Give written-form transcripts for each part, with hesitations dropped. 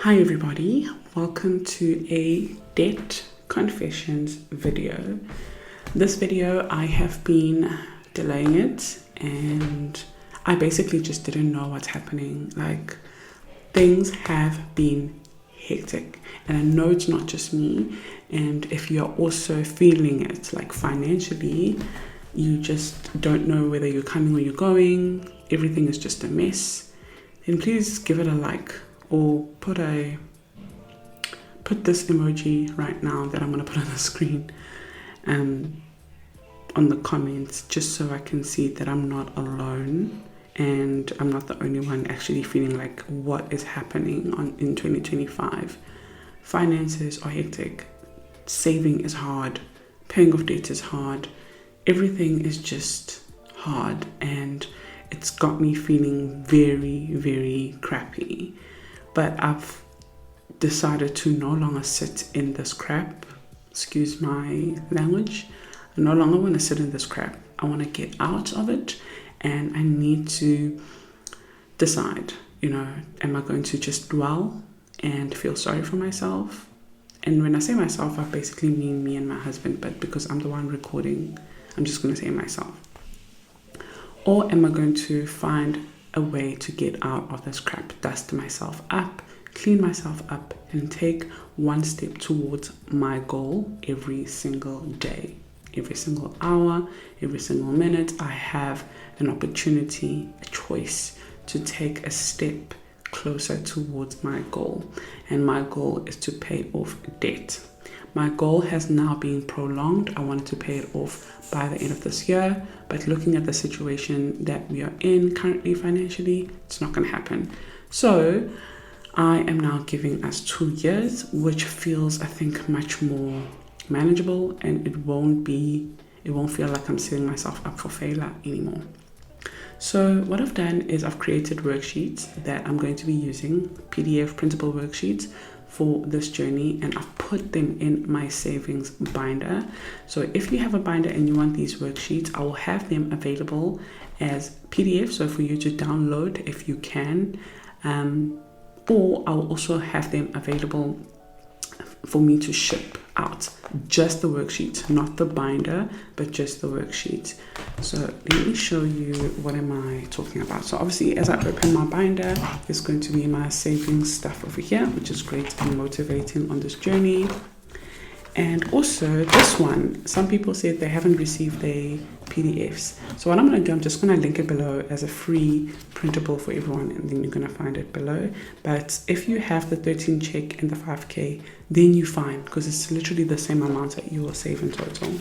Hi everybody, welcome to a debt confessions video. This video, I have been delaying it and I basically just didn't know what's happening. Like, things have been hectic and I know it's not just me, and if you're also feeling it, like financially, you just don't know whether you're coming or you're going, everything is just a mess, then please give it a like. Or put this emoji right now that I'm gonna put on the screen on the comments, just so I can see that I'm not alone and I'm not the only one actually feeling like what is happening in 2025. Finances are hectic, saving is hard, paying off debt is hard, everything is just hard, and it's got me feeling very, very crappy. But I've decided to no longer sit in this crap. Excuse my language. I no longer want to sit in this crap. I want to get out of it, and I need to decide, am I going to just dwell and feel sorry for myself? And when I say myself, I basically mean me and my husband, but because I'm the one recording, I'm just going to say myself. Or am I going to find a way to get out of this crap, dust myself up, clean myself up, and take one step towards my goal every single day, every single hour, every single minute? I have an opportunity, a choice to take a step closer towards my goal, and my goal is to pay off debt. My goal has now been prolonged. I wanted to pay it off by the end of this year, but looking at the situation that we are in currently financially, it's not going to happen. So I am now giving us 2 years, which feels, I think, much more manageable, and it won't feel like I'm setting myself up for failure anymore. So what I've done is I've created worksheets that I'm going to be using, PDF printable worksheets for this journey, and I've put them in my savings binder. So if you have a binder and you want these worksheets, I will have them available as PDF, so for you to download if you can, or I will also have them available for me to ship out, just the worksheet, not the binder, but just the worksheet. So let me show you what am I talking about. So obviously, as I open my binder, there's going to be my savings stuff over here, which is great and motivating on this journey. And also this one, some people said they haven't received their PDFs. So what I'm going to do, I'm just going to link it below as a free printable for everyone, and then you're going to find it below. But if you have the 13 check and the 5K, then you're fine, because it's literally the same amount that you will save in total.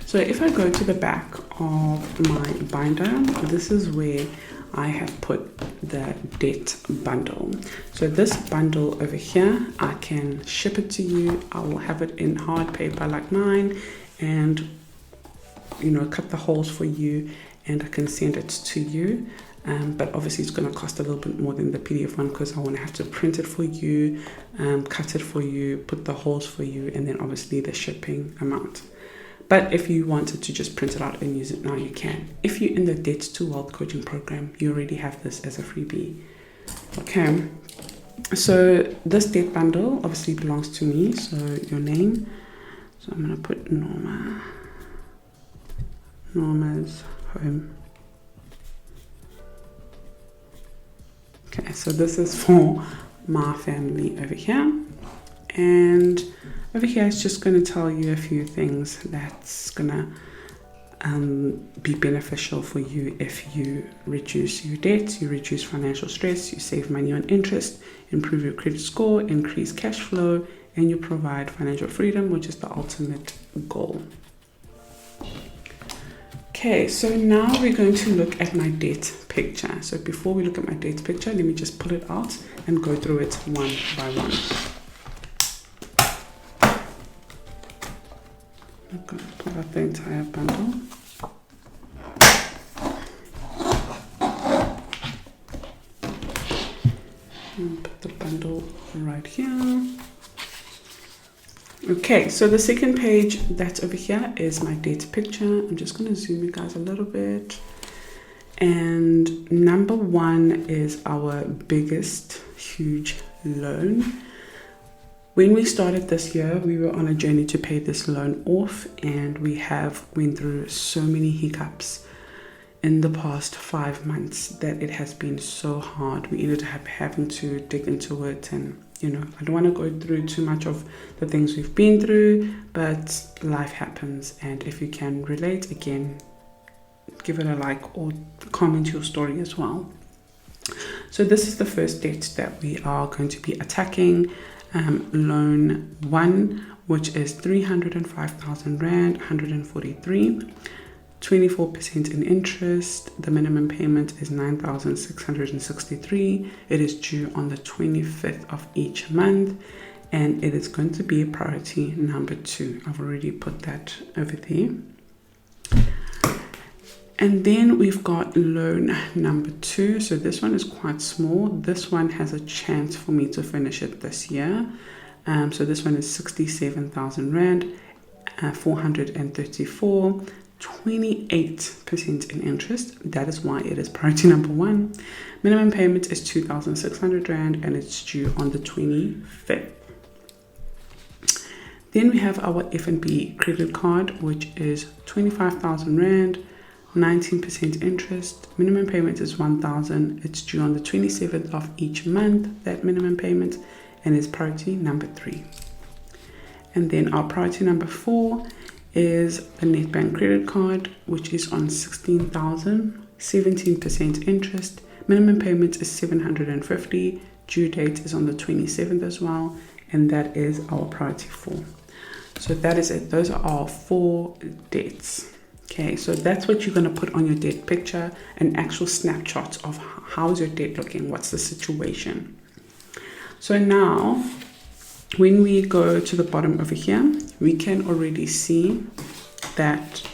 So if I go to the back of my binder, this is where I have put the debt bundle. So this bundle over here, I can ship it to you. I will have it in hard paper like mine, and cut the holes for you, and I can send it to you. But obviously it's going to cost a little bit more than the PDF one, because I want to have to print it for you, cut it for you, put the holes for you, and then obviously the shipping amount. But if you wanted to just print it out and use it now, you can. If you're in the Debt to Wealth coaching program, you already have this as a freebie. Okay, so this debt bundle obviously belongs to me, so your name. So I'm going to put Norma's home. Okay, so this is for my family over here. And over here, it's just going to tell you a few things that's going to be beneficial for you if you reduce your debt, you reduce financial stress, you save money on interest, improve your credit score, increase cash flow, and you provide financial freedom, which is the ultimate goal. Okay, so now we're going to look at my debt picture. So before we look at my debt picture, let me just pull it out and go through it one by one. I'm going to pull out the entire bundle. And put the bundle right here. Okay, so the second page that's over here is my debt picture. I'm just going to zoom you guys a little bit. And number one is our biggest, huge loan. When we started this year, we were on a journey to pay this loan off, and we have went through so many hiccups in the past 5 months that it has been so hard. We ended up having to dig into it, and I don't want to go through too much of the things we've been through, but life happens. And if you can relate, again, give it a like or comment your story as well. So this is the first debt that we are going to be attacking. Loan 1, which is 305,000 Rand, 143, 24% in interest. The minimum payment is 9,663. It is due on the 25th of each month, and it is going to be priority number 2. I've already put that over there. And then we've got loan number 2. So this one is quite small. This one has a chance for me to finish it this year. So this one is 67,000 Rand, 434, 28% in interest. That is why it is priority number 1. Minimum payment is 2,600 Rand, and it's due on the 25th. Then we have our F&B credit card, which is 25,000 Rand, 19% interest. Minimum payment is 1,000. It's due on the 27th of each month, that minimum payment, and is priority number 3. And then our priority number 4 is a Nedbank credit card, which is on 16,000, 17% interest. Minimum payment is 750. Due date is on the 27th as well, and that is our priority 4. So that is it. Those are our 4 debts. Okay, so that's what you're going to put on your debt picture, an actual snapshot of how's your debt looking, what's the situation. So now, when we go to the bottom over here, we can already see that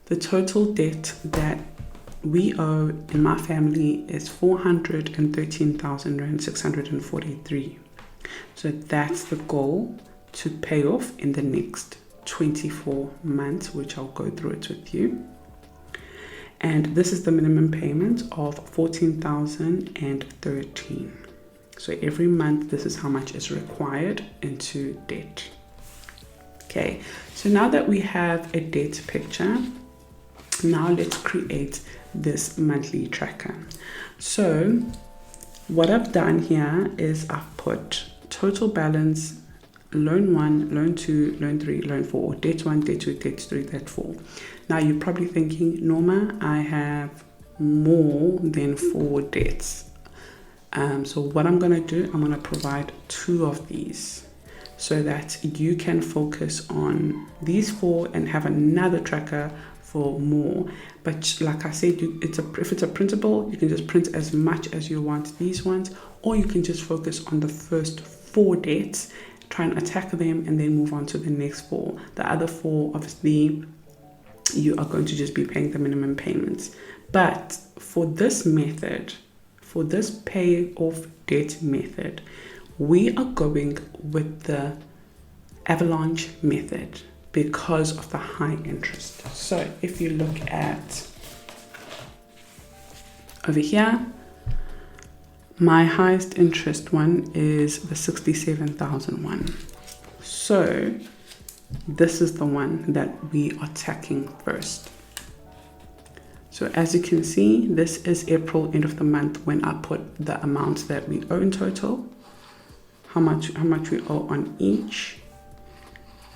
the total debt that we owe in my family is 413,643. So that's the goal to pay off in the next 24 months, which I'll go through it with you. And this is the minimum payment of 14,013. So every month, this is how much is required into debt. Okay, so now that we have a debt picture, now let's create this monthly tracker. So what I've done here is I've put total balance, loan 1, loan 2, loan 3, loan 4, debt 1, debt 2, debt 3, debt 4. Now you're probably thinking, Norma, I have more than 4 debts. So what I'm going to do, I'm going to provide 2 of these so that you can focus on these 4 and have another tracker for more. But like I said, if it's a printable, you can just print as much as you want these ones, or you can just focus on the first 4 debts, try and attack them, and then move on to the next 4. The other 4, obviously, you are going to just be paying the minimum payments. But for this method, for this pay off debt method, we are going with the avalanche method because of the high interest. So if you look at over here, my highest interest one is the 67,001. So this is the one that we are tackling first. So as you can see, this is April, end of the month, when I put the amounts that we owe in total, how much we owe on each,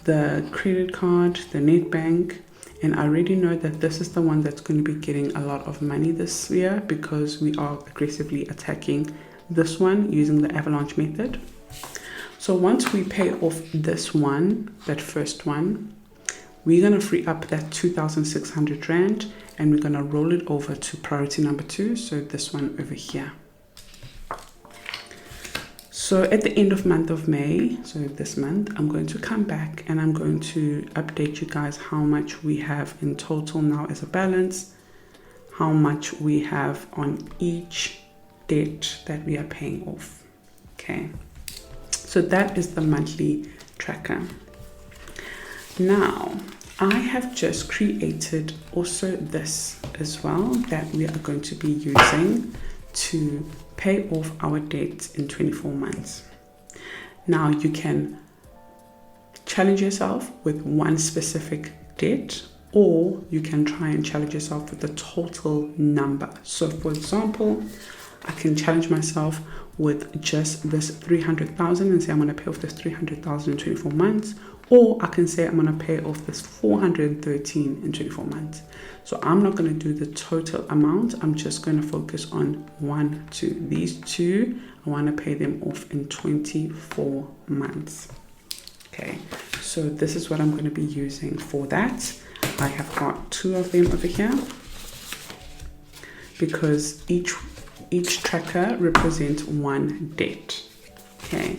the credit card, the Nedbank, and I already know that this is the one that's going to be getting a lot of money this year because we are aggressively attacking this one using the avalanche method. So once we pay off this one, that first one, we're going to free up that 2,600 Rand, and we're going to roll it over to priority number 2, so this one over here. So at the end of month of May, so this month, I'm going to come back and I'm going to update you guys how much we have in total now as a balance, how much we have on each debt that we are paying off. Okay, so that is the monthly tracker. Now, I have just created also this as well that we are going to be using to pay off our debts in 24 months. Now you can challenge yourself with one specific debt, or you can try and challenge yourself with the total number. So for example, I can challenge myself with just this 300,000 and say I'm going to pay off this 300,000 in 24 months, or I can say I'm going to pay off this 413 in 24 months. So I'm not going to do the total amount. I'm just going to focus on these two. I want to pay them off in 24 months. Okay, so this is what I'm going to be using for that. I have got 2 of them over here because each tracker represents one debt. Okay,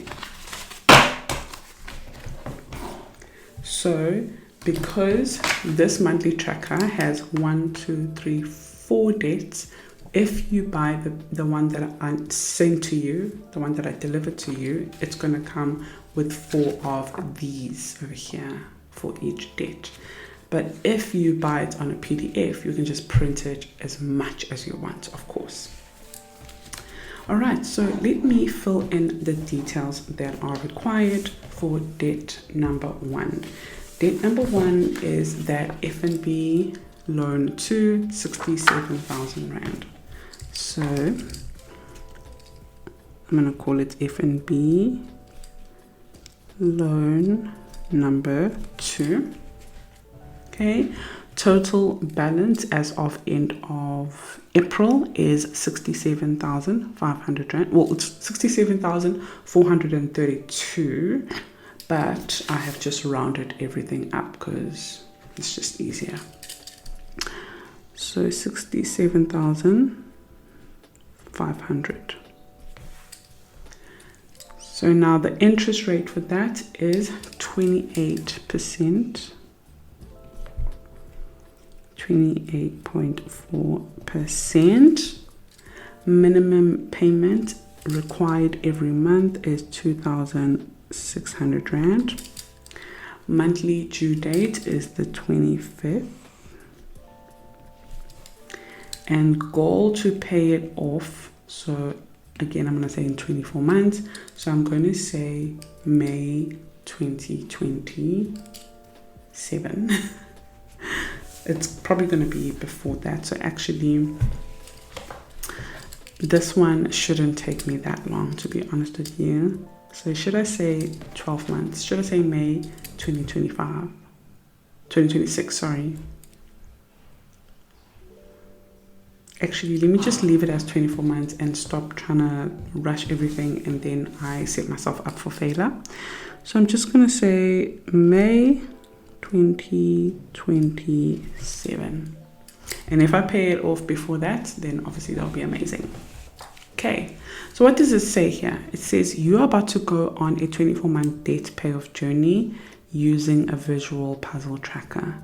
so because this monthly tracker has 1, 2, 3, 4 debts, if you buy the one that I sent to you, the one that I delivered to you, it's going to come with 4 of these over here for each debt. But if you buy it on a PDF, you can just print it as much as you want, of course. All right, so let me fill in the details that are required for debt number 1. Debt number 1 is that F&B loan to 67,000 Rand. So I'm going to call it F&B loan number 2. Okay, total balance as of end of April is 67,500 Rand. Well, it's 67,432, but I have just rounded everything up because it's just easier. So 67,500. So now the interest rate for that is 28%. 28.4%. Minimum payment required every month is 2,600 Rand. Monthly due date is the 25th. And goal to pay it off. So again, I'm going to say in 24 months. So I'm going to say May 2027. It's probably going to be before that. So actually, this one shouldn't take me that long, to be honest with you. So should I say 12 months? Should I say May 2026, sorry. Actually, let me just leave it as 24 months and stop trying to rush everything, and then I set myself up for failure. So I'm just going to say May 2027. And if I pay it off before that, then obviously that'll be amazing. Okay, so what does it say here? It says you are about to go on a 24-month debt payoff journey using a visual puzzle tracker.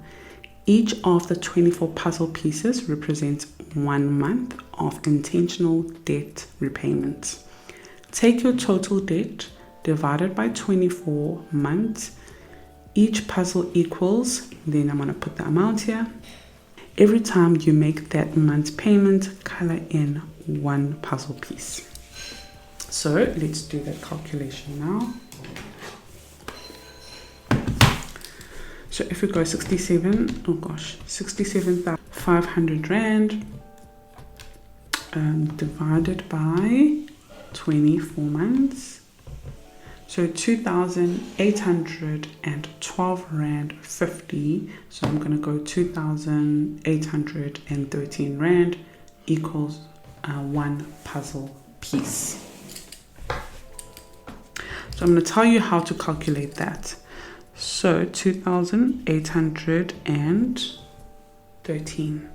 Each of the 24 puzzle pieces represents 1 month of intentional debt repayment. Take your total debt divided by 24 months. Each puzzle equals, then I'm going to put the amount here. Every time you make that month's payment, color in 1 puzzle piece. So let's do that calculation now. So if we go 67,500 Rand divided by 24 months. So 2,812 Rand 50. So I'm going to go 2,813 Rand equals 1 puzzle piece. So I'm going to tell you how to calculate that. So 2,813.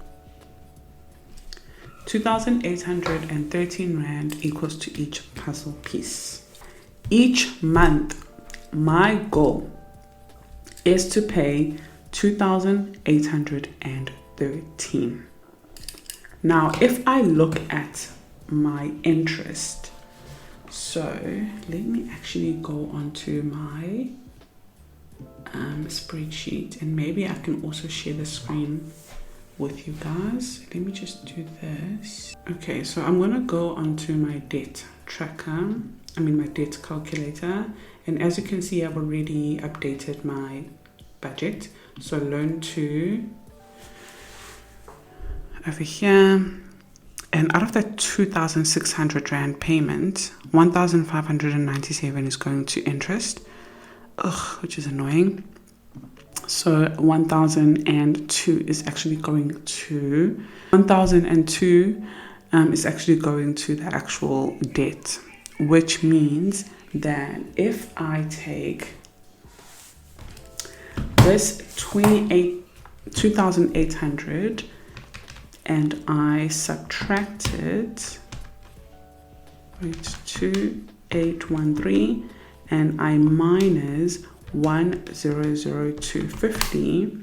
2,813 Rand equals to each puzzle piece. Each month, my goal is to pay 2,813. Now, if I look at my interest, so let me actually go onto my spreadsheet, and maybe I can also share the screen with you guys. Let me just do this. Okay, so I'm gonna go onto my debt tracker, my debt calculator, and as you can see, I've already updated my budget. So loan to over here, and out of that 2,600 Rand payment, 1,597 is going to interest, which is annoying. So 1,002 is actually going to 1,002 is actually going to the actual debt, which means that if I take this 2,800 and I subtract it, 2,813, and I minus 1,00250,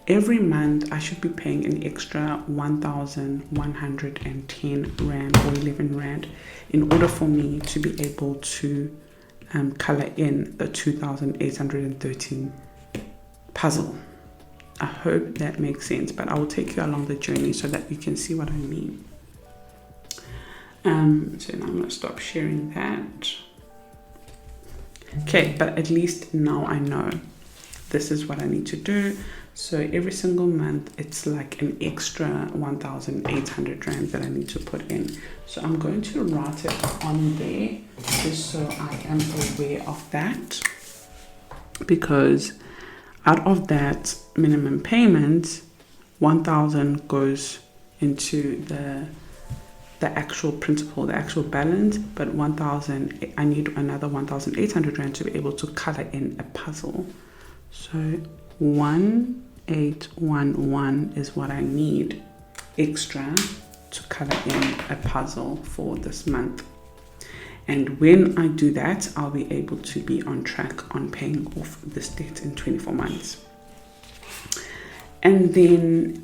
every month I should be paying an extra 1,110 Rand or 11 Rand in order for me to be able to color in the 2,813 puzzle. I hope that makes sense, but I will take you along the journey so that you can see what I mean. So now I'm going to stop sharing that. Okay, but at least now I know this is what I need to do. So every single month it's like an extra 1,800 Rand that I need to put in. So I'm going to write it on there just so I am aware of that, because out of that minimum payment, 1,000 goes into the actual principal, the actual balance, but 1,000, I need another 1,800 Rand to be able to color in a puzzle. So 1,811 is what I need extra to color in a puzzle for this month. And when I do that, I'll be able to be on track on paying off this debt in 24 months. And then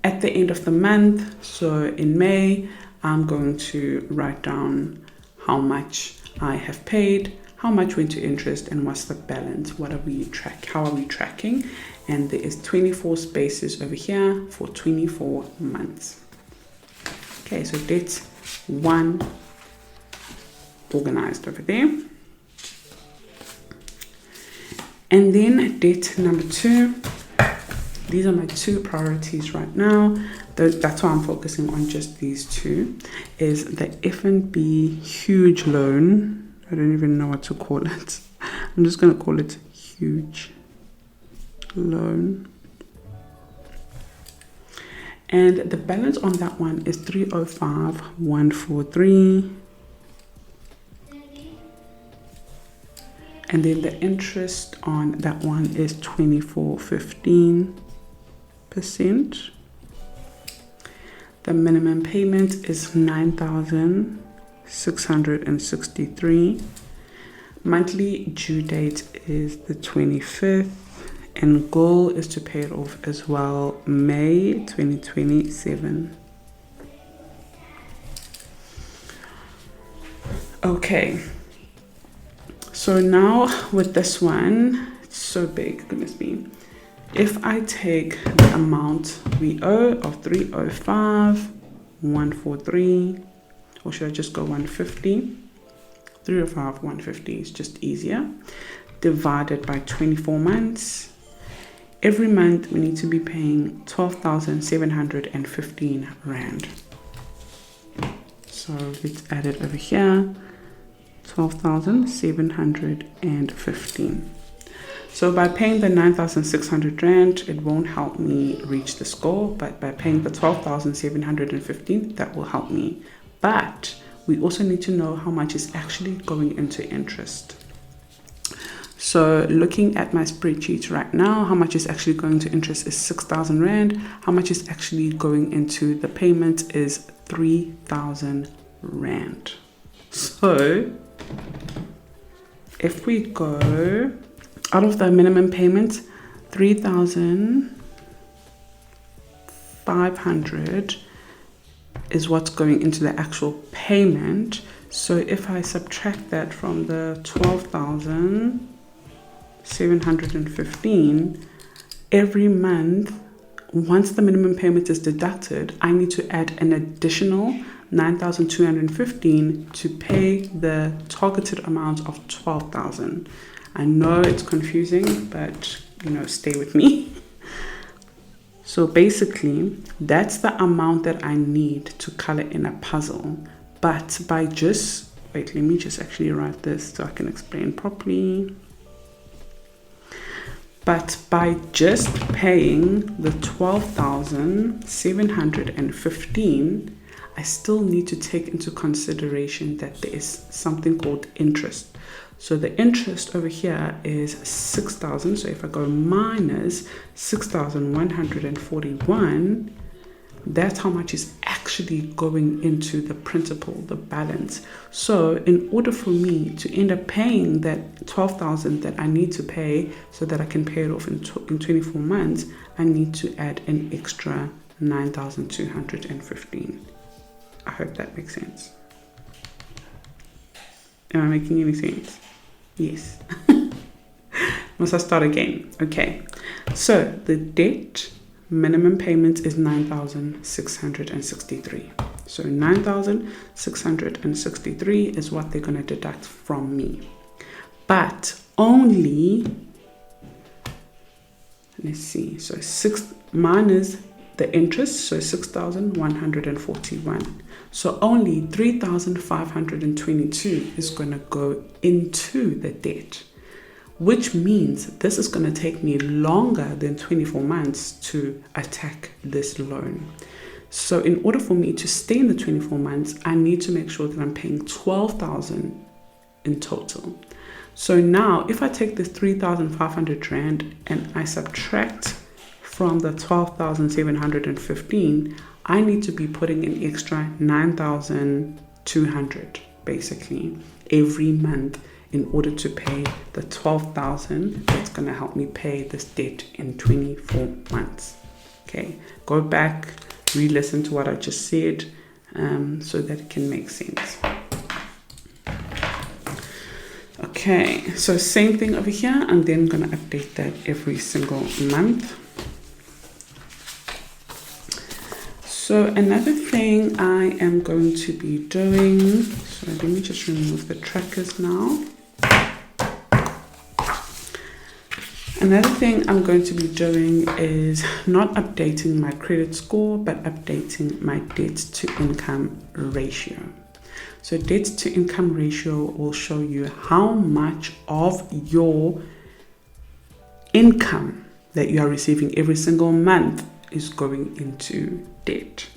at the end of the month, so in May, I'm going to write down how much I have paid, how much went to interest, and what's the balance. How are we tracking? And there is 24 spaces over here for 24 months. Okay, so debt 1 organized over there. And then debt number 2. These are my 2 priorities right now. That's why I'm focusing on just these 2. Is the F&B huge loan. I don't even know what to call it. I'm just going to call it huge loan. And the balance on that one is 305,143. And then the interest on that one is 24.15%. The minimum payment is 9,663. Monthly due date is the 25th, and goal is to pay it off as well May 2027. Okay. So now with this one, it's so big, goodness me. If I take the amount we owe of 305,143, or should I just go 150? 305,150 is just easier. Divided by 24 months. Every month we need to be paying 12,715 Rand. So let's add it over here. 12,715. So by paying the 9,600 Rand, it won't help me reach the score, but by paying the 12,715, that will help me. But we also need to know how much is actually going into interest. So looking at my spreadsheet right now, how much is actually going to interest is 6,000 Rand. How much is actually going into the payment is 3,000 Rand. So if we go out of the minimum payment, 3,500 is what's going into the actual payment. So if I subtract that from the 12,715, 715, every month, once the minimum payment is deducted, I need to add an additional 9,215 to pay the targeted amount of 12,000. I know it's confusing, but stay with me. So basically, that's the amount that I need to color in a puzzle. But by just, wait, let me just actually write this so I can explain properly. But by just paying the 12,715, I still need to take into consideration that there is something called interest. So the interest over here is 6,000. So if I go minus 6,141, that's how much is actually going into the principal, the balance. So in order for me to end up paying that 12,000 that I need to pay so that I can pay it off in 24 months, I need to add an extra 9,215. I hope that makes sense. Am I making any sense? Yes. Must I start again? Okay. So the debt minimum payment is 9,663. So 9,663 is what they're going to deduct from me. But only, let's see, so 6 minus the interest, so 6,141. So only 3,522 is going to go into the debt, which means this is going to take me longer than 24 months to attack this loan. So in order for me to stay in the 24 months, I need to make sure that I'm paying 12,000 in total. So now if I take this 3,500 Rand and I subtract from the 12,715, I need to be putting an extra 9,200 basically every month in order to pay the 12,000 that's going to help me pay this debt in 24 months. Okay, go back, re-listen to what I just said so that it can make sense. Okay, so same thing over here. I'm then going to update that every single month. So another thing I am going to be doing, so let me just remove the trackers now. Another thing I'm going to be doing is not updating my credit score, but updating my debt to income ratio. So debt to income ratio will show you how much of your income that you are receiving every single month is going into debt.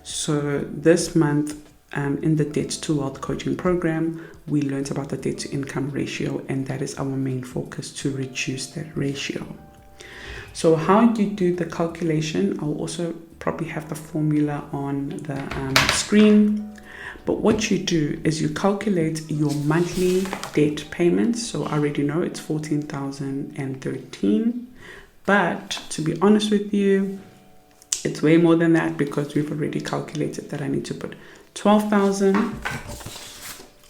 So this month in the Debt to Wealth coaching program, we learned about the debt to income ratio, and that is our main focus, to reduce that ratio. So how you do the calculation, I'll also probably have the formula on the screen. But what you do is you calculate your monthly debt payments. So I already know it's 14,013. But to be honest with you, it's way more than that, because we've already calculated that I need to put 12,000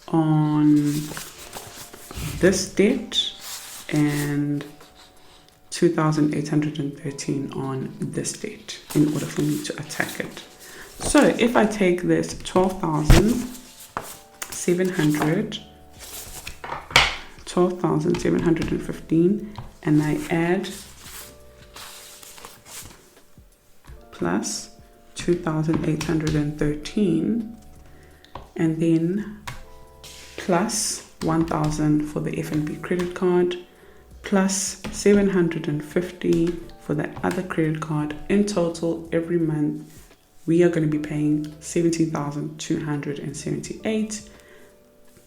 on this debt and 2,813 on this debt in order for me to attack it. So if I take this 12,715 and I add plus 2,813 and then plus 1,000 for the F&B credit card, plus 750 for the other credit card. In total, every month, we are going to be paying 17,278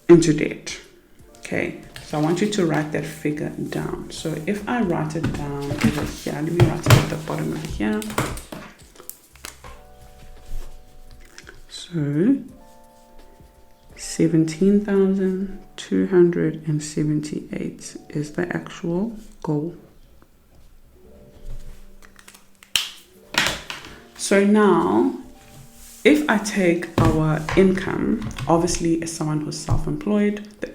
into debt. Okay, so I want you to write that figure down. So if I write it down over here, let me write it at the bottom over here. So 17,278 is the actual goal. So now, if I take our income, obviously as someone who's self-employed, the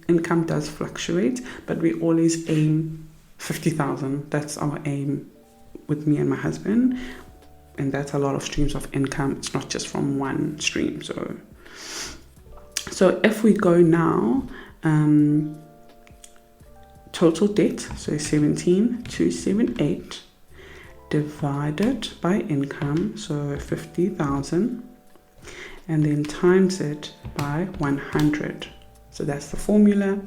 income does fluctuate, but we always aim 50,000. That's our aim with me and my husband, and that's a lot of streams of income. It's not just from one stream. So if we go now, total debt, so 17,278 divided by income, so 50,000, and then times it by 100. So that's the formula.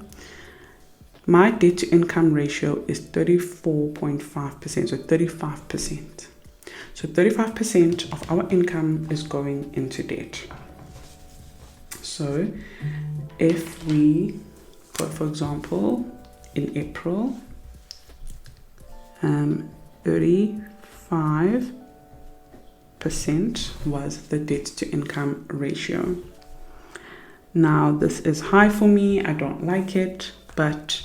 My debt to income ratio is 34.5%, so 35%. So 35% of our income is going into debt. So if we go, for example, in April, 35% was the debt to income ratio. Now this is high for me. I don't like it, but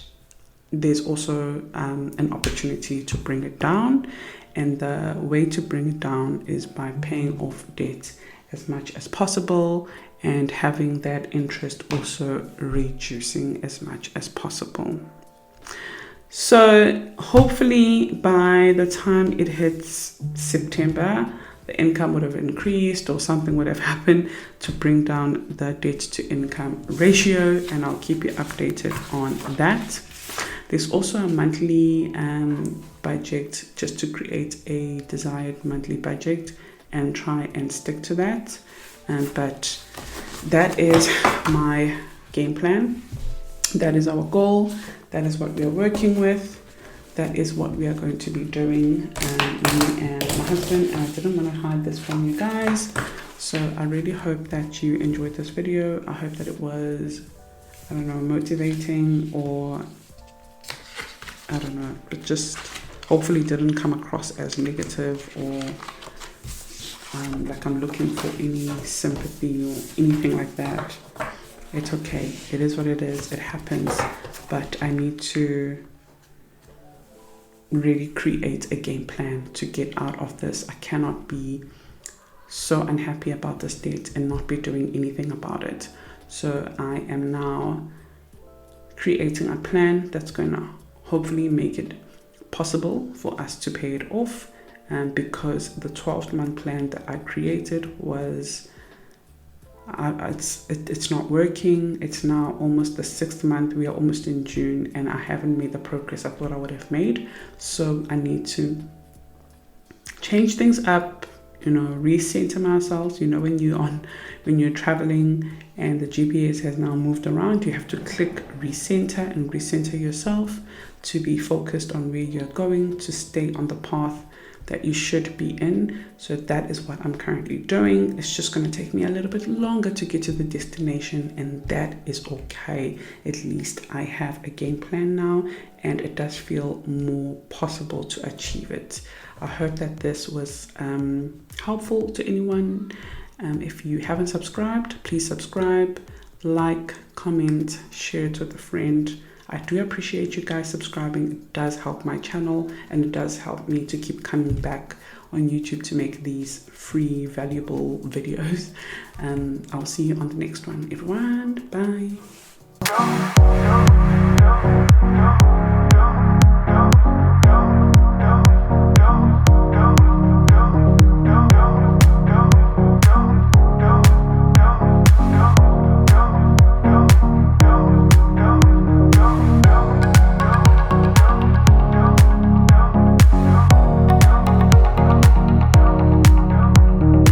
there's also an opportunity to bring it down, and the way to bring it down is by paying off debt as much as possible and having that interest also reducing as much as possible. So hopefully by the time it hits September, the income would have increased or something would have happened to bring down the debt to income ratio, and I'll keep you updated on that. There's also a monthly budget, just to create a desired monthly budget and try and stick to that. But that is my game plan. That is our goal. That is what we are working with. That is what we are going to be doing, me and my husband. And I didn't want to hide this from you guys. So I really hope that you enjoyed this video. I hope that it was, I don't know, motivating, or I don't know, it just hopefully didn't come across as negative or like I'm looking for any sympathy or anything like that. It's okay. It is what it is. It happens. But I need to really create a game plan to get out of this. I cannot be so unhappy about this debt and not be doing anything about it. So I am now creating a plan that's going to hopefully make it possible for us to pay it off. And because the 12-month plan that I created was it's not working. It's now almost the 6th month. We are almost in June and I haven't made the progress I thought I would have made. So I need to change things up, recenter myself. When you're traveling and the GPS has now moved around, you have to click recenter and recenter yourself to be focused on where you're going, to stay on the path that you should be in. So that is what I'm currently doing. It's just going to take me a little bit longer to get to the destination, and that is okay. At least I have a game plan now, and it does feel more possible to achieve it. I hope that this was helpful to anyone. If you haven't subscribed, please subscribe, like, comment, share it with a friend. I do appreciate you guys subscribing. It does help my channel, and it does help me to keep coming back on YouTube to make these free, valuable videos. I'll see you on the next one, everyone. Bye.